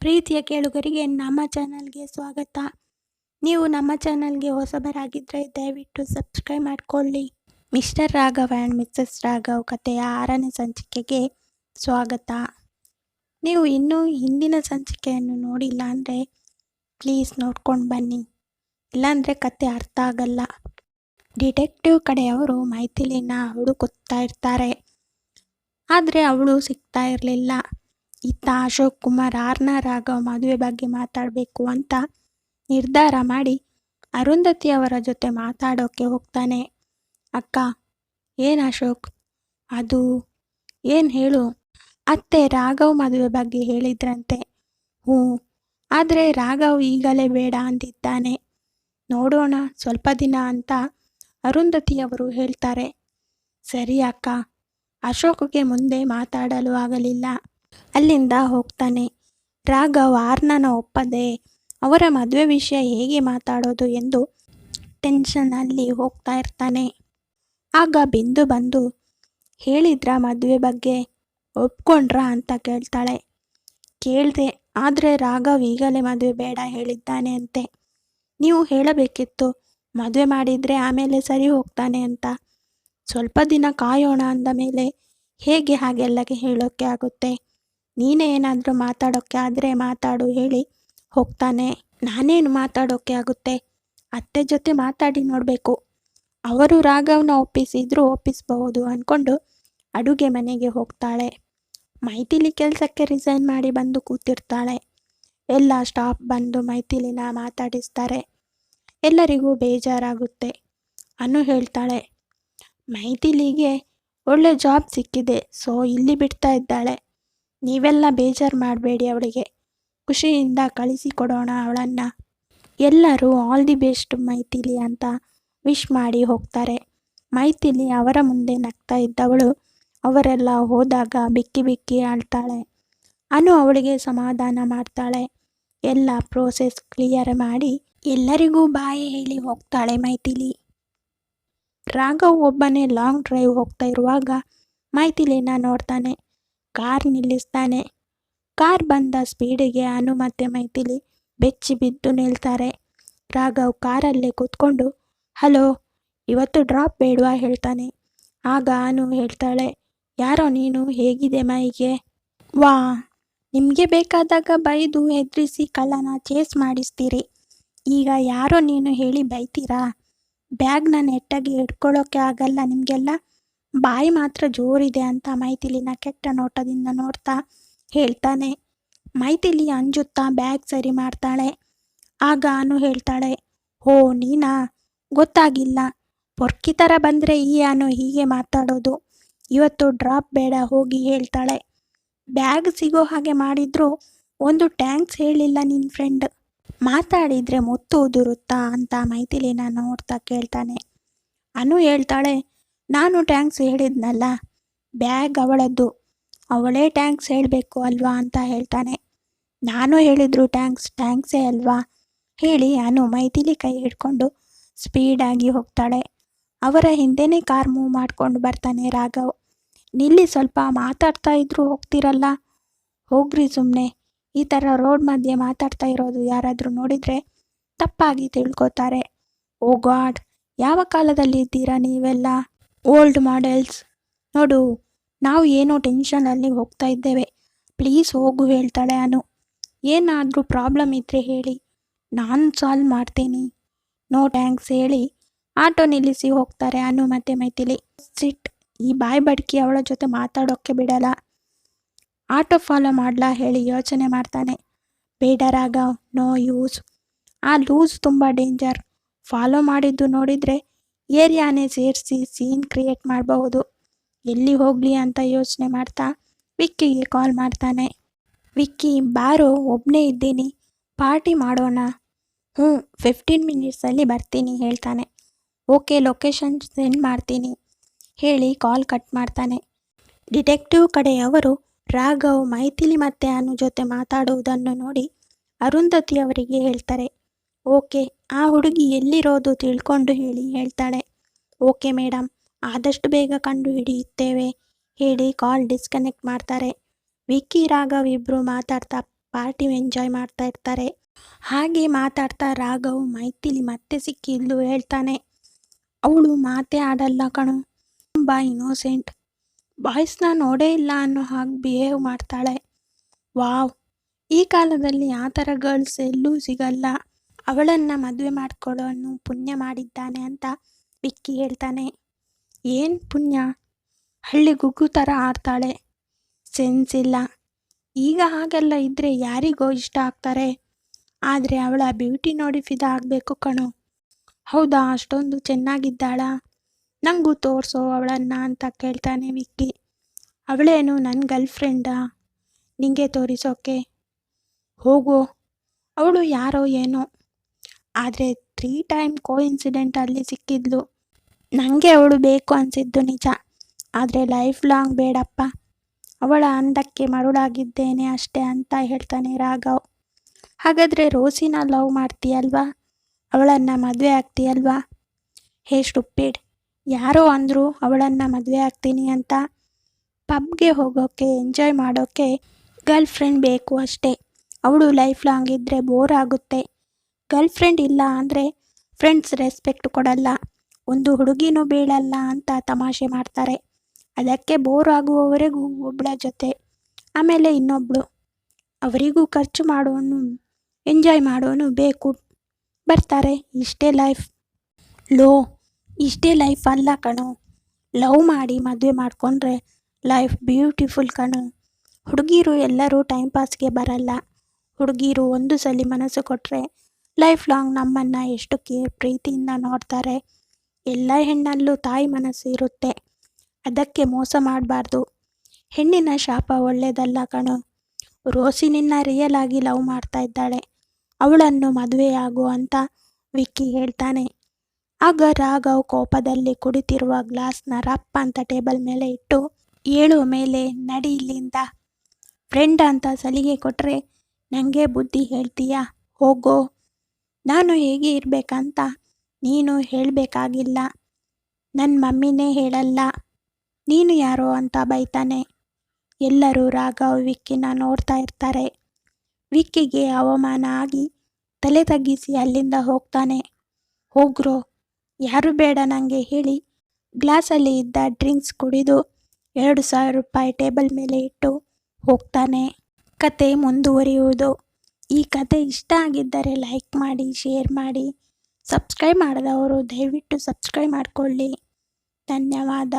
ಪ್ರೀತಿಯ ಕೇಳುಗರಿಗೆ ನಮ್ಮ ಚಾನಲ್ಗೆ ಸ್ವಾಗತ. ನೀವು ನಮ್ಮ ಚಾನಲ್ಗೆ ಹೊಸಬರಾಗಿದ್ದರೆ ದಯವಿಟ್ಟು ಸಬ್ಸ್ಕ್ರೈಬ್ ಮಾಡಿಕೊಳ್ಳಿ. Mister Raghav and Mrs Raghav ಕಥೆಯ 6ನೇ ಸಂಚಿಕೆಗೆ ಸ್ವಾಗತ. ನೀವು ಇನ್ನೂ ಹಿಂದಿನ ಸಂಚಿಕೆಯನ್ನು ನೋಡಿಲ್ಲ ಅಂದರೆ ಪ್ಲೀಸ್ ನೋಡ್ಕೊಂಡು ಬನ್ನಿ, ಇಲ್ಲಾಂದರೆ ಕತೆ ಅರ್ಥ ಆಗಲ್ಲ. ಡಿಟೆಕ್ಟಿವ್ ಕಡೆಯವರು ಮೈಥಿಲಿನ ಹುಡುಕುತ್ತಾ ಇರ್ತಾರೆ, ಆದರೆ ಅವಳು ಸಿಗ್ತಾ ಇರಲಿಲ್ಲ. ಇತ್ತ ಅಶೋಕ್ ಕುಮಾರ್ ರಾಘವ್ ಮದುವೆ ಬಗ್ಗೆ ಮಾತಾಡಬೇಕು ಅಂತ ನಿರ್ಧಾರ ಮಾಡಿ ಅರುಂಧತಿ ಅವರ ಜೊತೆ ಮಾತಾಡೋಕ್ಕೆ ಹೋಗ್ತಾನೆ. ಅಕ್ಕ, ಏನು ಅಶೋಕ್? ಅದು ಏನು ಹೇಳು? ಅತ್ತೆ ರಾಘವ್ ಮದುವೆ ಬಗ್ಗೆ ಹೇಳಿದ್ರಂತೆ. ಹ್ಞೂ, ಆದರೆ ರಾಘವ್ ಈಗಲೇ ಬೇಡ ಅಂದಿದ್ದಾನೆ. ನೋಡೋಣ ಸ್ವಲ್ಪ ದಿನ ಅಂತ ಅರುಂಧತಿಯವರು ಹೇಳ್ತಾರೆ. ಸರಿ ಅಕ್ಕ. ಅಶೋಕ್ಗೆ ಮುಂದೆ ಮಾತಾಡಲು ಆಗಲಿಲ್ಲ. ಅಲ್ಲಿಂದ ಹೋಗ್ತಾನೆ. ರಾಘವ್ ಆರ್ನನ ಒಪ್ಪದೆ ಅವರ ಮದುವೆ ವಿಷಯ ಹೇಗೆ ಮಾತಾಡೋದು ಎಂದು ಟೆನ್ಷನ್ನಲ್ಲಿ ಹೋಗ್ತಾ ಇರ್ತಾನೆ. ಆಗ ಬಿಂದು ಬಂದು, ಹೇಳಿದ್ರ ಮದುವೆ ಬಗ್ಗೆ, ಒಪ್ಕೊಂಡ್ರಾ ಅಂತ ಕೇಳ್ತಾಳೆ. ಕೇಳಿದೆ, ಆದರೆ ರಾಘವ್ ಈಗಲೇ ಮದುವೆ ಬೇಡ ಹೇಳಿದ್ದಾನೆ ಅಂತೆ. ನೀವು ಹೇಳಬೇಕಿತ್ತು, ಮದುವೆ ಮಾಡಿದರೆ ಆಮೇಲೆ ಸರಿ ಹೋಗ್ತಾನೆ ಅಂತ. ಸ್ವಲ್ಪ ದಿನ ಕಾಯೋಣ ಅಂದ ಮೇಲೆ ಹೇಗೆ ಹಾಗೆಲ್ಲಗೆ ಹೇಳೋಕ್ಕೆ ಆಗುತ್ತೆ? ನೀನೇ ಏನಾದರೂ ಮಾತಾಡೋಕ್ಕೆ ಆದರೆ ಮಾತಾಡು ಹೇಳಿ ಹೋಗ್ತಾನೆ. ನಾನೇನು ಮಾತಾಡೋಕ್ಕೆ ಆಗುತ್ತೆ? ಅತ್ತೆ ಜೊತೆ ಮಾತಾಡಿ ನೋಡಬೇಕು. ಅವರು ರಾಘವ್ನ ಒಪ್ಪಿಸಿದ್ರು ಒಪ್ಪಿಸಬಹುದು ಅಂದ್ಕೊಂಡು ಅಡುಗೆ ಮನೆಗೆ ಹೋಗ್ತಾಳೆ. ಮೈಥಿಲಿ ಕೆಲಸಕ್ಕೆ ರಿಸೈನ್ ಮಾಡಿ ಬಂದು ಕೂತಿರ್ತಾಳೆ. ಎಲ್ಲ ಸ್ಟಾಫ್ ಬಂದು ಮೈಥಿಲಿನ ಮಾತಾಡಿಸ್ತಾರೆ. ಎಲ್ಲರಿಗೂ ಬೇಜಾರಾಗುತ್ತೆ. ಅನು ಹೇಳ್ತಾಳೆ, ಮೈಥಿಲಿಗೆ ಒಳ್ಳೆ ಜಾಬ್ ಸಿಕ್ಕಿದೆ, ಸೊ ಇಲ್ಲಿ ಬಿಡ್ತಾ ಇದ್ದಾಳೆ. ನೀವೆಲ್ಲ ಬೇಜಾರು ಮಾಡಬೇಡಿ, ಅವಳಿಗೆ ಖುಷಿಯಿಂದ ಕಳಿಸಿಕೊಡೋಣ ಅವಳನ್ನು. ಎಲ್ಲರೂ ಆಲ್ ದಿ ಬೆಸ್ಟ್ ಮೈಥಿಲಿ ಅಂತ ವಿಶ್ ಮಾಡಿ ಹೋಗ್ತಾರೆ. ಮೈಥಿಲಿ ಅವರ ಮುಂದೆ ನಗ್ತಾ ಇದ್ದವಳು ಅವರೆಲ್ಲ ಹೋದಾಗ ಬಿಕ್ಕಿ ಬಿಕ್ಕಿ ಆಳ್ತಾಳೆ. ಅನು ಅವಳಿಗೆ ಸಮಾಧಾನ ಮಾಡ್ತಾಳೆ. ಎಲ್ಲ ಪ್ರೋಸೆಸ್ ಕ್ಲಿಯರ್ ಮಾಡಿ ಎಲ್ಲರಿಗೂ ಬಾಯಿ ಹೇಳಿ ಹೋಗ್ತಾಳೆ ಮೈಥಿಲಿ. ರಾಘವ್ ಒಬ್ಬನೇ ಲಾಂಗ್ ಡ್ರೈವ್ ಹೋಗ್ತಾ ಇರುವಾಗ ಮೈಥಿಲಿನ ನೋಡ್ತಾನೆ. ಕಾರ್ ನಿಲ್ಲಿಸ್ತಾನೆ. ಕಾರ್ ಬಂದ ಸ್ಪೀಡಿಗೆ ಅನು ಮತ್ತು ಮೈಥಿಲಿ ಬೆಚ್ಚಿ ಬಿದ್ದು ನಿಲ್ತಾರೆ. ರಾಘವ್ ಕಾರಲ್ಲೇ ಕೂತ್ಕೊಂಡು, ಹಲೋ, ಇವತ್ತು ಡ್ರಾಪ್ ಬೇಡವಾ ಹೇಳ್ತಾನೆ. ಆಗ ಅನು ಹೇಳ್ತಾಳೆ, ಯಾರೋ ನೀನು, ಹೇಗಿದೆ ಮೈಗೆ? ವಾ, ನಿಮಗೆ ಬೇಕಾದಾಗ ಬೈದು ಹೆದರಿಸಿ ಕಳ್ಳನ ಚೇಸ್ ಮಾಡಿಸ್ತೀರಿ, ಈಗ ಯಾರೋ ನೀನು ಹೇಳಿ ಬೈತೀರಾ? ಬ್ಯಾಗ್ನ ನೆಟ್ಟಾಗಿ ಹಿಡ್ಕೊಳ್ಳೋಕೆ ಆಗಲ್ಲ ನಿಮಗೆಲ್ಲ, ಬಾಯಿ ಮಾತ್ರ ಜೋರಿದೆ ಅಂತ ಮೈಥಿಲಿನ ಕೆಟ್ಟ ನೋಟದಿಂದ ನೋಡ್ತಾ ಹೇಳ್ತಾನೆ. ಮೈಥಿಲಿ ಅಂಜುತ್ತಾ ಬ್ಯಾಗ್ ಸರಿ ಮಾಡ್ತಾಳೆ. ಆಗ ಅನು ಹೇಳ್ತಾಳೆ, ಓ ನೀನಾ, ಗೊತ್ತಾಗಿಲ್ಲ. ಪೊರ್ಕಿ ಥರ ಬಂದರೆ ಈ ಅನು ಹೀಗೆ ಮಾತಾಡೋದು. ಇವತ್ತು ಡ್ರಾಪ್ ಬೇಡ ಹೋಗಿ ಹೇಳ್ತಾಳೆ. ಬ್ಯಾಗ್ ಸಿಗೋ ಹಾಗೆ ಮಾಡಿದ್ರು ಒಂದು ಟ್ಯಾಂಕ್ಸ್ ಹೇಳಿಲ್ಲ ನಿನ್ನ ಫ್ರೆಂಡ್. ಮಾತಾಡಿದರೆ ಮುತ್ತು ಉದುರುತ್ತಾ ಅಂತ ಮೈಥಿಲಿನ ನೋಡ್ತಾ ಕೇಳ್ತಾನೆ. ಅನು ಹೇಳ್ತಾಳೆ, ನಾನು ಟ್ಯಾಂಕ್ಸ್ ಹೇಳಿದ್ನಲ್ಲ, ಬ್ಯಾಗ್ ಅವಳದ್ದು, ಅವಳೇ ಟ್ಯಾಂಕ್ಸ್ ಹೇಳಬೇಕು ಅಲ್ವಾ ಅಂತ ಹೇಳ್ತಾನೆ. ನಾನು ಹೇಳಿದ್ರು ಟ್ಯಾಂಕ್ಸೇ ಅಲ್ವಾ ಹೇಳಿ ಅನು ಮೈಥಿಲಿ ಕೈ ಹಿಡ್ಕೊಂಡು ಸ್ಪೀಡಾಗಿ ಹೋಗ್ತಾಳೆ. ಅವರ ಹಿಂದೆನೇ ಕಾರ್ ಮೂವ್ ಮಾಡ್ಕೊಂಡು ಬರ್ತಾನೆ ರಾಘವ್. ನಿಲ್ಲಿ, ಸ್ವಲ್ಪ ಮಾತಾಡ್ತಾ ಇದ್ರು ಹೋಗ್ತಿರಲ್ಲ, ಹೋಗ್ರಿ ಸುಮ್ಮನೆ. ಈ ಥರ ರೋಡ್ ಮಧ್ಯೆ ಮಾತಾಡ್ತಾ ಇರೋದು ಯಾರಾದರೂ ನೋಡಿದರೆ ತಪ್ಪಾಗಿ ತಿಳ್ಕೊತಾರೆ. ಓ ಗಾಡ್, ಯಾವ ಕಾಲದಲ್ಲಿ ಇದ್ದೀರಾ ನೀವೆಲ್ಲ? Old models. ನೋಡು, ನಾವು ಏನೋ ಟೆನ್ಷನಲ್ಲಿ ಹೋಗ್ತಾ ಇದ್ದೇವೆ, ಪ್ಲೀಸ್ ಹೋಗು ಹೇಳ್ತಾಳೆ ಅನು. ಏನಾದರೂ ಪ್ರಾಬ್ಲಮ್ ಇದ್ದರೆ ಹೇಳಿ, ನಾನು ಸಾಲ್ವ್ ಮಾಡ್ತೀನಿ. ನೋ ಟ್ಯಾಂಕ್ಸ್ ಹೇಳಿ ಆಟೋ ನಿಲ್ಲಿಸಿ ಹೋಗ್ತಾರೆ ಅನು ಮತ್ತು ಮೈಥಿಲಿ. ಸಿಟ್, ಈ ಬಾಯ್ ಬಡ್ಕಿ ಅವಳ ಜೊತೆ ಮಾತಾಡೋಕ್ಕೆ ಬಿಡಲ್ಲ. ಆಟೋ ಫಾಲೋ ಮಾಡಲಾ ಹೇಳಿ ಯೋಚನೆ ಮಾಡ್ತಾನೆ. ಬೇಡ ರಾಘವ್, ನೋ ಯೂಸ್. ಆ ಲೂಸ್ ತುಂಬ ಡೇಂಜರ್. ಫಾಲೋ ಮಾಡಿದ್ದು ನೋಡಿದರೆ ಏರಿಯಾನೇ ಸೇರಿಸಿ ಸೀನ್ ಕ್ರಿಯೇಟ್ ಮಾಡಬಹುದು. ಎಲ್ಲಿ ಹೋಗಲಿ ಅಂತ ಯೋಚನೆ ಮಾಡ್ತಾ ವಿಕ್ಕಿಗೆ ಕಾಲ್ ಮಾಡ್ತಾನೆ. ವಿಕ್ಕಿ, ಬಾರೋ, ಒಬ್ಬನೇ ಇದ್ದೀನಿ, ಪಾರ್ಟಿ ಮಾಡೋಣ. 15 ಮಿನಿಟ್ಸಲ್ಲಿ ಬರ್ತೀನಿ ಹೇಳ್ತಾನೆ. ಓಕೆ, ಲೊಕೇಶನ್ ಸೆಂಡ್ ಮಾಡ್ತೀನಿ ಹೇಳಿ ಕಾಲ್ ಕಟ್ ಮಾಡ್ತಾನೆ. ಡಿಟೆಕ್ಟಿವ್ ಕಡೆಯವರು ರಾಘವ್ ಮೈಥಿಲಿ ಮತ್ತು ಅನು ಜೊತೆ ಮಾತಾಡುವುದನ್ನು ನೋಡಿ ಅರುಂಧತಿ ಅವರಿಗೆ ಹೇಳ್ತಾರೆ. ಓಕೆ, ಆ ಹುಡುಗಿ ಎಲ್ಲಿರೋದು ತಿಳ್ಕೊಂಡು ಹೇಳಿ ಹೇಳ್ತಾಳೆ. ಓಕೆ ಮೇಡಮ್, ಆದಷ್ಟು ಬೇಗ ಕಂಡು ಹಿಡಿಯುತ್ತೇವೆ ಹೇಳಿ ಕಾಲ್ ಡಿಸ್ಕನೆಕ್ಟ್ ಮಾಡ್ತಾರೆ. ವಿಕ್ಕಿ ರಾಘವ್ ಇಬ್ಬರು ಮಾತಾಡ್ತಾ ಪಾರ್ಟಿ ಎಂಜಾಯ್ ಮಾಡ್ತಾ ಇರ್ತಾರೆ. ಹಾಗೆ ಮಾತಾಡ್ತಾ ರಾಘವ್ ಮೈಥಿಲಿ ಮತ್ತೆ ಸಿಕ್ಕಿದ್ಲು ಹೇಳ್ತಾನೆ, ಅವಳು ಮಾತೇ ಆಡಲ್ಲ ಕಣೋ, ತುಂಬ ಇನ್ನೋಸೆಂಟ್, ಬಾಯ್ಸ್ನ ನೋಡೇ ಇಲ್ಲ ಅನ್ನೋ ಹಾಗೆ ಬಿಹೇವ್ ಮಾಡ್ತಾಳೆ. ವಾವ್, ಈ ಕಾಲದಲ್ಲಿ ಆ ಥರ ಗರ್ಲ್ಸ್ ಎಲ್ಲೂ ಸಿಗಲ್ಲ. ಅವಳನ್ನು ಮದುವೆ ಮಾಡ್ಕೊಳ್ಳೋನು ಪುಣ್ಯ ಮಾಡಿದ್ದಾನೆ ಅಂತ ವಿಕ್ಕಿ ಹೇಳ್ತಾನೆ. ಏನು ಪುಣ್ಯ, ಹಳ್ಳಿ ಗುಗ್ಗು ಥರ ಆಡ್ತಾಳೆ, ಸೆನ್ಸ್ ಇಲ್ಲ. ಈಗ ಹಾಗೆಲ್ಲ ಇದ್ದರೆ ಯಾರಿಗೋ ಇಷ್ಟ ಆಗ್ತಾರೆ. ಆದರೆ ಅವಳ ಬ್ಯೂಟಿ ನೋಡಿ ಫಿದಾ ಆಗಬೇಕು ಕಣೋ. ಹೌದಾ, ಅಷ್ಟೊಂದು ಚೆನ್ನಾಗಿದ್ದಾಳಾ? ನನಗೂ ತೋರಿಸೋ ಅವಳನ್ನು ಅಂತ ಕೇಳ್ತಾನೆ ವಿಕ್ಕಿ. ಅವಳೇನು ನನ್ನ ಗರ್ಲ್ ಫ್ರೆಂಡಾ ನಿಂಗೆ ತೋರಿಸೋಕೆ? ಹೋಗೋ, ಅವಳು ಯಾರೋ ಏನೋ, ಆದರೆ 3 ಟೈಮ್ ಕೋಇನ್ಸಿಡೆಂಟಲ್ಲಿ ಸಿಕ್ಕಿದ್ಲು. ನನಗೆ ಅವಳು ಬೇಕು ಅನಿಸಿದ್ದು ನಿಜ, ಆದರೆ ಲೈಫ್ ಲಾಂಗ್ ಬೇಡಪ್ಪ, ಅವಳ ಅಂದಕ್ಕೆ ಮರುಳಾಗಿದ್ದೇನೆ ಅಷ್ಟೇ ಅಂತ ಹೇಳ್ತಾನೆ ರಾಘವ್. ಹಾಗಾದರೆ ರೋಸಿನ ಲವ್ ಮಾಡ್ತೀಯಲ್ವಾ, ಅವಳನ್ನು ಮದುವೆ ಆಗ್ತೀಯಲ್ವಾ? ಹೇ ಸ್ಟುಪಿಡ್, ಯಾರೋ ಅಂದರು ಅವಳನ್ನು ಮದುವೆ ಆಗ್ತೀನಿ ಅಂತ. ಪಬ್ಗೆ ಹೋಗೋಕ್ಕೆ ಎಂಜಾಯ್ ಮಾಡೋಕ್ಕೆ ಗರ್ಲ್ ಫ್ರೆಂಡ್ ಬೇಕು ಅಷ್ಟೇ. ಅವಳು ಲೈಫ್ ಲಾಂಗ್ ಇದ್ದರೆ ಬೋರ್ ಆಗುತ್ತೆ. ಗರ್ಲ್ ಫ್ರೆಂಡ್ ಇಲ್ಲ ಅಂದರೆ ಫ್ರೆಂಡ್ಸ್ ರೆಸ್ಪೆಕ್ಟ್ ಕೊಡಲ್ಲ, ಒಂದು ಹುಡುಗಿನೂ ಬೀಳಲ್ಲ ಅಂತ ತಮಾಷೆ ಮಾಡ್ತಾರೆ. ಅದಕ್ಕೆ ಬೋರ್ ಆಗುವವರೆಗೂ ಒಬ್ಬಳ ಜೊತೆ, ಆಮೇಲೆ ಇನ್ನೊಬ್ಬಳು, ಅವರಿಗೂ ಖರ್ಚು ಮಾಡೋನು ಎಂಜಾಯ್ ಮಾಡೋನು ಬೇಕು, ಬರ್ತಾರೆ. ಇಷ್ಟೇ ಲೈಫ್. ಲೋ, ಇಷ್ಟೇ ಲೈಫ್ ಅಲ್ಲ ಕಣೋ, ಲವ್ ಮಾಡಿ ಮದುವೆ ಮಾಡಿಕೊಂಡ್ರೆ ಲೈಫ್ ಬ್ಯೂಟಿಫುಲ್ ಕಣೋ. ಹುಡುಗಿರು ಎಲ್ಲರೂ ಟೈಮ್ ಪಾಸ್ಗೆ ಬರಲ್ಲ. ಹುಡುಗಿರು ಒಂದು ಸಲ ಮನಸ್ಸು ಕೊಟ್ಟರೆ ಲೈಫ್ ಲಾಂಗ್ ನಮ್ಮನ್ನು ಎಷ್ಟು ಪ್ರೀತಿಯಿಂದ ನೋಡ್ತಾರೆ. ಎಲ್ಲ ಹೆಣ್ಣಲ್ಲೂ ತಾಯಿ ಮನಸ್ಸು ಇರುತ್ತೆ, ಅದಕ್ಕೆ ಮೋಸ ಮಾಡಬಾರ್ದು. ಹೆಣ್ಣಿನ ಶಾಪ ಒಳ್ಳೆಯದಲ್ಲ ಕಣೋ. ರೋಸಿ ನಿನ್ನ ರಿಯಲ್ ಆಗಿ ಲವ್ ಮಾಡ್ತಾ ಇದ್ದಾಳೆ, ಅವಳನ್ನು ಮದುವೆಯಾಗು ಅಂತ ವಿಕ್ಕಿ ಹೇಳ್ತಾನೆ. ಆಗ ರಾಘವ್ ಕೋಪದಲ್ಲಿ ಕುಡಿತಿರುವ ಗ್ಲಾಸ್ನ ರಪ್ಪ ಅಂತ ಟೇಬಲ್ ಮೇಲೆ ಇಟ್ಟು, ಏಳು ಮೇಲೆ ನಡಿ ಇಲ್ಲಿಂದ. ಫ್ರೆಂಡ್ ಅಂತ ಸಲಿಗೆ ಕೊಟ್ಟರೆ ನನಗೆ ಬುದ್ಧಿ ಹೇಳ್ತೀಯಾ? ಹೋಗೋ. ನಾನು ಹೇಗೆ ಇರಬೇಕಂತ ನೀನು ಹೇಳಬೇಕಾಗಿಲ್ಲ, ನನ್ನ ಮಮ್ಮಿನೇ ಹೇಳಲ್ಲ, ನೀನು ಯಾರೋ ಅಂತ ಬೈತಾನೆ. ಎಲ್ಲರೂ ರಾಘವ್ ವಿಕ್ಕಿನ ನೋಡ್ತಾ ಇರ್ತಾರೆ. ವಿಕ್ಕಿಗೆ ಅವಮಾನ ಆಗಿ ತಲೆ ತಗ್ಗಿಸಿ ಅಲ್ಲಿಂದ ಹೋಗ್ತಾನೆ. ಹೋಗ್ರೋ, ಯಾರು ಬೇಡ ನನಗೆ ಹೇಳಿ ಗ್ಲಾಸಲ್ಲಿ ಇದ್ದ ಡ್ರಿಂಕ್ಸ್ ಕುಡಿದು 2,000 ರೂಪಾಯಿ ಟೇಬಲ್ ಮೇಲೆ ಇಟ್ಟು ಹೋಗ್ತಾನೆ. ಕತೆ ಮುಂದುವರಿಯುವುದು. ಈ ಕತೆ ಇಷ್ಟ ಆಗಿದ್ದರೆ ಲೈಕ್ ಮಾಡಿ, ಶೇರ್ ಮಾಡಿ, ಸಬ್ಸ್ಕ್ರೈಬ್ ಮಾಡದವರು ದಯವಿಟ್ಟು ಸಬ್ಸ್ಕ್ರೈಬ್ ಮಾಡಿಕೊಳ್ಳಿ. ಧನ್ಯವಾದ.